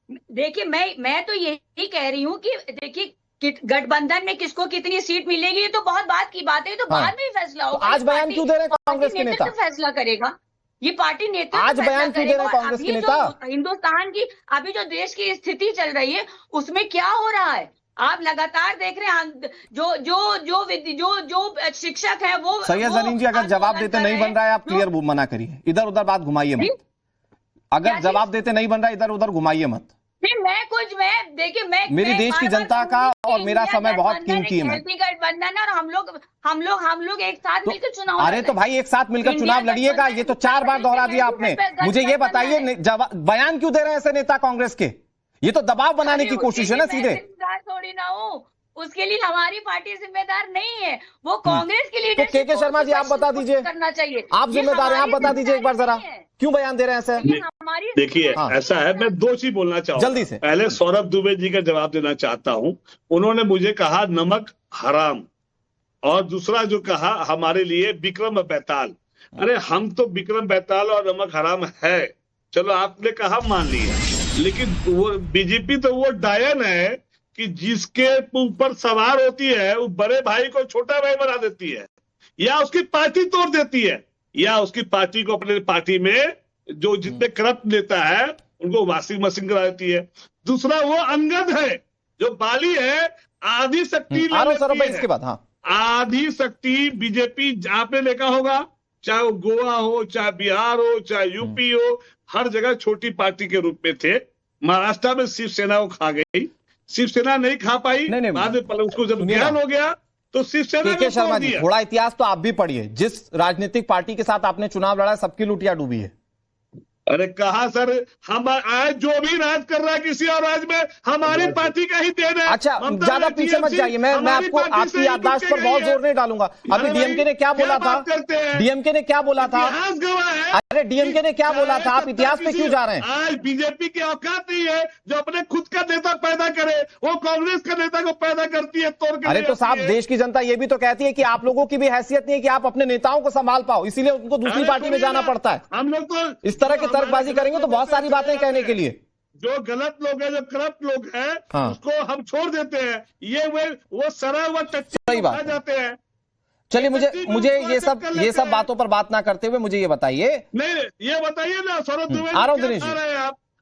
देखिए मैं तो यही कह रही हूँ कि देखिए गठबंधन में किसको कितनी सीट मिलेगी, ये तो बहुत बात की बात है, ये तो हाँ। बाद में ही फैसला तो होगा। आज बयान क्यों दे रहे हैं कांग्रेस के नेता? फैसला करेगा, ये पार्टी नेतृत्व आज फैसला बयान क्यों दे रहे करेगा। हैं कांग्रेस के अभी नेता? जो हिंदुस्तान की, अभी जो देश की स्थिति चल रही है उसमें क्या हो रहा है आप लगातार देख रहे हैं। जो शिक्षक है वो सैयद जलीम जी, अगर जवाब देते नहीं बन रहा है आप क्लियर मना करिए, इधर उधर बात घुमाइए मत। अगर जवाब देते नहीं बन रहा इधर उधर घुमाइए मत। देखिए मेरी देश की जनता का और मेरा समय बहुत कीमती है। गठबंधन और हम लोग एक साथ मिलकर चुनाव, अरे तो भाई एक साथ मिलकर चुनाव लड़िएगा, ये तो 4 बार दोहरा दिया आपने। मुझे ये बताइए बयान क्यों दे रहे हैं ऐसे नेता कांग्रेस के? ये तो दबाव बनाने की कोशिश है ना सीधे। थोड़ी ना हो, उसके लिए हमारी पार्टी जिम्मेदार नहीं है, वो कांग्रेस की लीडरशिप। तो के शर्मा जी आप बता दीजिए, करना चाहिए, आप जिम्मेदार हैं, आप बता दीजिए एक बार जरा क्यों बयान दे रहे हैं सर? देखिए ऐसा है, मैं 2 चीज बोलना चाहूंगा जल्दी से। पहले सौरभ दुबे जी का जवाब देना चाहता हूं। उन्होंने मुझे कहा नमक हराम, और दूसरा जो कहा हमारे लिए विक्रम बेताल। अरे हम तो विक्रम बेताल और नमक हराम है, चलो आपने कहा मान लिया, लेकिन वो बीजेपी तो वो डायन है कि जिसके ऊपर सवार होती है वो बड़े भाई को छोटा भाई बना देती है, या उसकी पार्टी तोड़ देती है, या उसकी पार्टी को अपने पार्टी में जो जितने करप्ट नेता है उनको वॉशिंग मशीन करा देती है। दूसरा वो अंगद है जो बाली है, आधी शक्ति इसके बाद। हाँ, आधी शक्ति बीजेपी आपने देखा होगा, चाहे वो गोवा हो, चाहे बिहार हो, चाहे यूपी हो, हर जगह छोटी पार्टी के रूप में थे। महाराष्ट्र में शिवसेना को खा गई, शिवसेना नहीं खा पाई, बाद में उसको जब ज्ञान हो गया तो शिवसेना के शर्मा जी थोड़ा इतिहास तो आप भी पढ़िए, जिस राजनीतिक पार्टी के साथ आपने चुनाव लड़ा सबकी लुटिया डूबी है। अरे कहा सर, हम आज जो भी राज कर रहा है किसी और राज्य में हमारी पार्टी का ही देन है। अच्छा ज्यादा पीछे मत जाइए, मैं आपको आपकी याददाश्त पर बहुत जोर नहीं डालूंगा। अभी डीएमके ने क्या बोला था? डीएमके ने क्या बोला था? अरे डीएमके ने क्या बोला था? आप इतिहास पे क्यों जा रहे हैं? आज बीजेपी की औकात नहीं है जो अपने खुद का नेता पैदा करे, वो कांग्रेस का नेता को पैदा करती है तोड़ के। अरे तो साहब देश की जनता ये भी तो कहती है कि आप लोगों की भी हैसियत नहीं है कि आप अपने नेताओं को संभाल पाओ, इसीलिए उनको दूसरी पार्टी में जाना पड़ता है। हम लोग तो इस तरह की तर्कबाजी करेंगे तो बहुत सारी बातें कहने के लिए। जो गलत लोग हैं, जो करप्ट लोग हैं, हाँ। उसको हम छोड़ देते हैं, ये वो सरा हुआ सही बात जाते हैं। चलिए मुझे ये सब बातों पर बात ना करते हुए मुझे ये बताइए। नहीं ये बताइए ना सौरभ दुबे, आ रहा हूं दिनेश जी,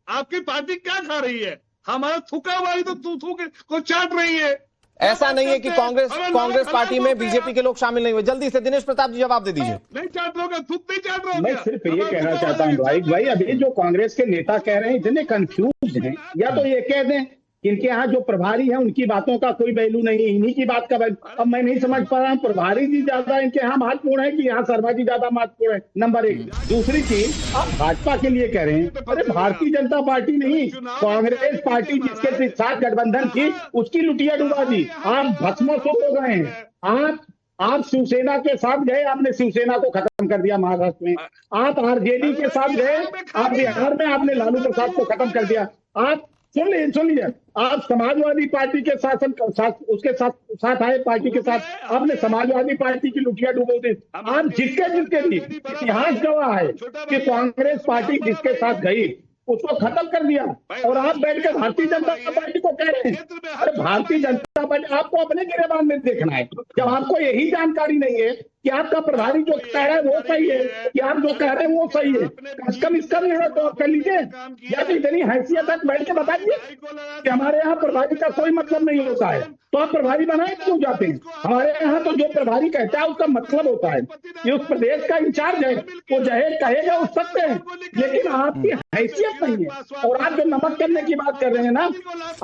आपकी पार्टी क्या खा रही है? हमारा थूका हुआ ही तो थूक को चाट रही है। ऐसा नहीं है कि कांग्रेस पार्टी में बीजेपी के लोग शामिल नहीं हुए। जल्दी से दिनेश प्रताप जी जवाब दे दीजिए। नहीं चाट रहे, खुद नहीं चाट रहे। मैं सिर्फ ये कहना चाहता हूँ भाई अभी जो कांग्रेस के नेता कह रहे हैं इतने कंफ्यूज हैं, या तो ये कह दें इनके यहाँ जो प्रभारी है उनकी बातों का कोई वैल्यू नहीं, इन्हीं की बात का वैल्यू। अब मैं नहीं समझ पा रहा हूँ प्रभारी जी ज्यादा इनके यहाँ महत्वपूर्ण है कि यहाँ शर्मा जी ज्यादा महत्वपूर्ण है, नंबर 1। दूसरी चीज आप भाजपा के लिए कह रहे हैं, अरे भारतीय जनता पार्टी नहीं, कांग्रेस पार्टी जिसके साथ गठबंधन थी उसकी लुटिया डुबा दी, आप भस्मासुर हो गए हैं। आप शिवसेना के साथ गए, आपने शिवसेना को खत्म कर दिया महाराष्ट्र में। आप आरजेडी के साथ गए, आप बिहार में आपने लालू प्रसाद को खत्म कर दिया। आप सुन लीजिए, आप समाजवादी पार्टी के उसके साथ आए पार्टी के साथ, आपने समाजवादी पार्टी की लुटिया डुबो दी। आप जिसके भी इतिहास गवाह है कि कांग्रेस पार्टी जिसके साथ गई उसको खत्म कर दिया, और आप बैठकर भारतीय जनता पार्टी को कह रहे हैं। अरे भारतीय जनता पार्टी आपको अपने गिरेबान में देखना है, जब आपको यही जानकारी नहीं है कि आपका प्रभारी जो कह रहा है वो सही है, कि आप जो कह रहे हैं वो सही है, कम से कम इसका भी तो कर लीजिए, या तो इतनी हैसियत तक बैठ के बताइए कि हमारे यहाँ प्रभारी का कोई मतलब नहीं होता है, तो आप प्रभारी बनाए क्यों जाते हैं? हमारे यहाँ तो जो प्रभारी कहता है उसका मतलब होता है कि उस प्रदेश का इंचार्ज है, वो जहे कहेगा उस सकते हैं, लेकिन आपकी हैसियत नहीं है। और आप जो नमक करने की बात कर रहे हैं ना,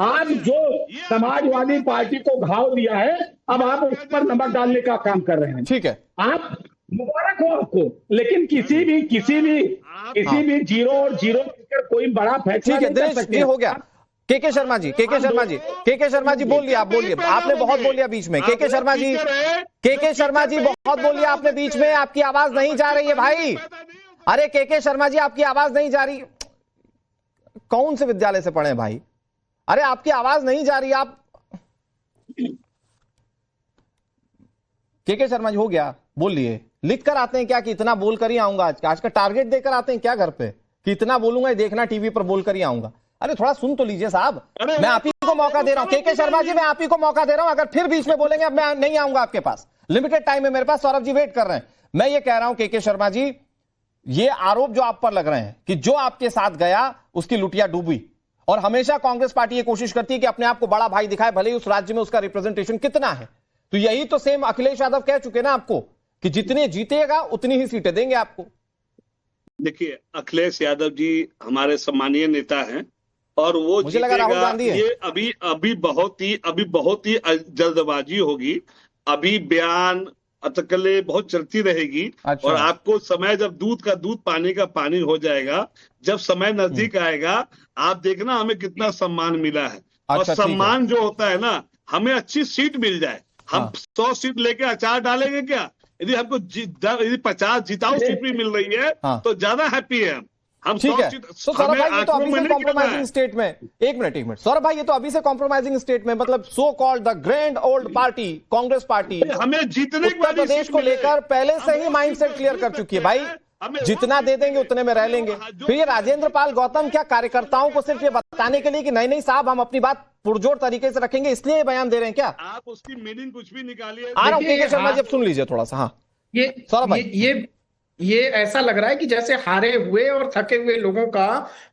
आज जो समाजवादी पार्टी को घाव दिया है, अब आप उस पर नमक डालने का काम कर रहे हैं। ठीक है, आप मुबारक हो आपको, लेकिन किसी भी जीरो और जीरो कोई बड़ा फैसला नहीं कर सकते। हो गया। के शर्मा जी बोल लिया, आप बोलिए, आपने बहुत बोल लिया बीच में। के शर्मा जी बहुत बोल लिया आपने बीच में, आपकी आवाज नहीं जा रही है भाई। अरे के शर्मा जी आपकी आवाज नहीं जा रही, कौन से विद्यालय से पढ़े भाई? अरे आपकी आवाज नहीं जा रही। आप के शर्मा जी हो गया, बोल लिए। लिख कर आते हैं क्या कि इतना बोल कर ही आऊंगा? आज का टारगेट देकर आते हैं क्या घर पे कि इतना बोलूंगा, देखना टीवी पर बोल कर ही आऊंगा? अरे थोड़ा सुन तो लीजिए साहब, अरे मैं आप ही को मौका दे रहा हूं। के शर्मा जी, मैं आप ही को मौका दे रहा हूं, अगर फिर बीच में बोलेंगे अब मैं नहीं आऊंगा आपके पास, लिमिटेड टाइम है मेरे पास। सौरभ जी वेट कर रहे हैं। मैं ये कह रहा हूं के शर्मा जी, ये आरोप जो आप पर लग रहे हैं कि जो आपके साथ गया उसकी लुटिया डूबी, और हमेशा कांग्रेस पार्टी ये कोशिश करती है कि अपने आप को बड़ा भाई दिखाए, भले ही उस राज्य में उसका रिप्रेजेंटेशन कितना है। तो यही तो सेम अखिलेश यादव कह चुके ना आपको कि जितने जीतेगा उतनी ही सीटें देंगे आपको। देखिए, अखिलेश यादव जी हमारे सम्मानीय नेता हैं और वो मुझे लगा राहुल गांधी है। ये अभी बहुत ही जल्दबाजी होगी। अभी बयान अटकलें बहुत चलती रहेगी। अच्छा। और आपको समय, जब दूध का दूध पानी का पानी हो जाएगा, जब समय नजदीक आएगा, आप देखना हमें कितना सम्मान मिला है। और अच्छा, ठीक है। सम्मान जो होता है ना, हमें अच्छी सीट मिल जाए। हम 100 सीट लेके अचार डालेंगे क्या? यदि हमको यदि 50 जिताऊ सीट भी मिल रही है तो ज्यादा हैप्पी है हम। ठीक है। तो सौरभ भाई ये तो अभी से कॉम्प्रोमाइजिंग स्टेट स्टेट में, एक मिनट सौरभ भाई, ये तो अभी से कॉम्प्रोमाइजिंग स्टेट में, मतलब so called the grand old party Congress party हमें जीतने उत्तर प्रदेश को लेकर पहले से ही माइंडसेट क्लियर कर चुकी है भाई, जितना दे देंगे उतने में रह लेंगे। फिर ये राजेंद्र पाल गौतम क्या कार्यकर्ताओं को सिर्फ ये बताने के लिए कि नहीं साहब हम अपनी बात पुरजोर तरीके से रखेंगे, इसलिए ये बयान दे रहे हैं क्या? आप उसकी मीनिंग कुछ भी निकालिए। आ रहा हूं के शर्मा जी, अब सुन लीजिए थोड़ा सा। हाँ सौरभ भाई, ये ऐसा लग रहा है कि जैसे हारे हुए और थके हुए लोगों का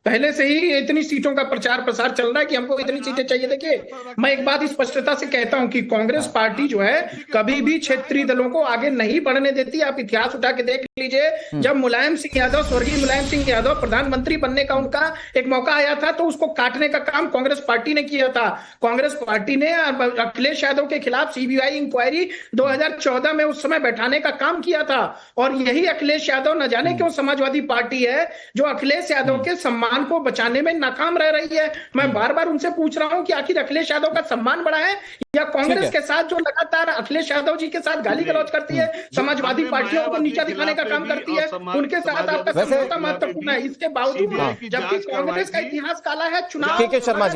पहले से ही इतनी सीटों का प्रचार प्रसार चल रहा है कि हमको इतनी सीटें चाहिए। देखिए, मैं एक बात स्पष्टता से कहता हूं कि कांग्रेस पार्टी जो है कभी भी क्षेत्रीय दलों को आगे नहीं बढ़ने देती। आप इतिहास उठा के देख लीजिए, जब मुलायम सिंह यादव, स्वर्गीय मुलायम सिंह यादव प्रधानमंत्री बनने का उनका एक मौका आया था तो उसको काटने का काम कांग्रेस पार्टी ने किया था। कांग्रेस पार्टी ने अखिलेश यादव के खिलाफ सीबीआई इंक्वायरी 2014 में उस समय बैठाने का काम किया था। और यही अखिलेश यादव न जाने क्यों समाजवादी पार्टी है जो अखिलेश यादव के सम्मान को बचाने में नाकाम रह रही है। मैं बार बार उनसे पूछ रहा हूं कि आखिर अखिलेश यादव का सम्मान बढ़ा है या कांग्रेस के साथ जो लगातार अखिलेश यादव जी के साथ गाली गलौज करती है, समाजवादी पार्टियों को नीचा दिखाने का काम करती है, उनके साथ आपका समझौता महत्वपूर्ण है। इसके बावजूद जबकि कांग्रेस का इतिहास काला है, चुनाव के शर्मा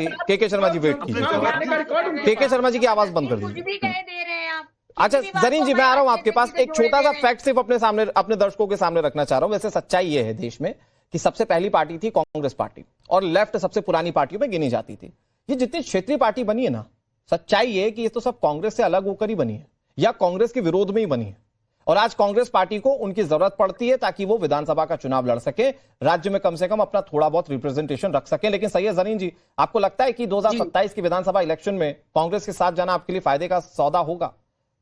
जी वेट कीजिए। के शर्मा जी की आवाज बंद कर दीजिए। अच्छा जरीन जी, मैं आ रहा हूं आपके पास। एक छोटा सा फैक्ट सिर्फ अपने दर्शकों के सामने रखना चाह रहा हूं। वैसे सच्चाई ये है देश में कि सबसे पहली पार्टी थी कांग्रेस पार्टी, और लेफ्ट सबसे पुरानी पार्टियों में गिनी जाती थी। ये जितनी क्षेत्रीय पार्टी बनी है ना, सच्चाई ये है कि ये तो सब कांग्रेस से अलग होकर ही बनी है या कांग्रेस के विरोध में ही बनी है। और आज कांग्रेस पार्टी को उनकी जरूरत पड़ती है ताकि वो विधानसभा का चुनाव लड़ सके, राज्य में कम से कम अपना थोड़ा बहुत रिप्रेजेंटेशन रख सके। लेकिन सही है जरीन जी, आपको लगता है कि 2027 की विधानसभा इलेक्शन में कांग्रेस के साथ जाना आपके लिए फायदे का सौदा होगा?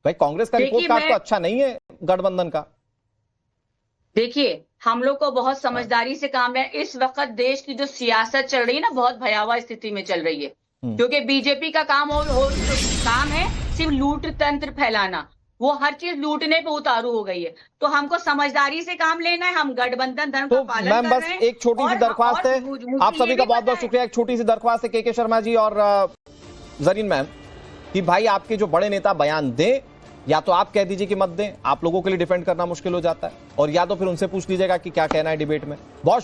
भाई कांग्रेस का रिपोर्ट कार्ड तो अच्छा नहीं है गठबंधन का। देखिए, हम लोग को बहुत समझदारी से काम है। इस वक्त देश की जो सियासत चल रही है ना, बहुत भयावह स्थिति में चल रही है, क्योंकि बीजेपी का काम काम है सिर्फ लूट तंत्र फैलाना। वो हर चीज लूटने पे उतारू हो गई है। तो हमको समझदारी से काम लेना है। हम गठबंधन धर्म का पालन कर रहे हैं। बस एक छोटी सी दरख्वास्त है, आप सभी का बहुत बहुत शुक्रिया। एक छोटी सी दरख्वास्त है के शर्मा जी और जरीन मैम कि भाई आपके जो बड़े नेता बयान दें, या तो आप कह दीजिए कि मत दें, आप लोगों के लिए डिफेंड करना मुश्किल हो जाता है, और या तो फिर उनसे पूछ लीजिएगा कि क्या कहना है डिबेट में। बहुत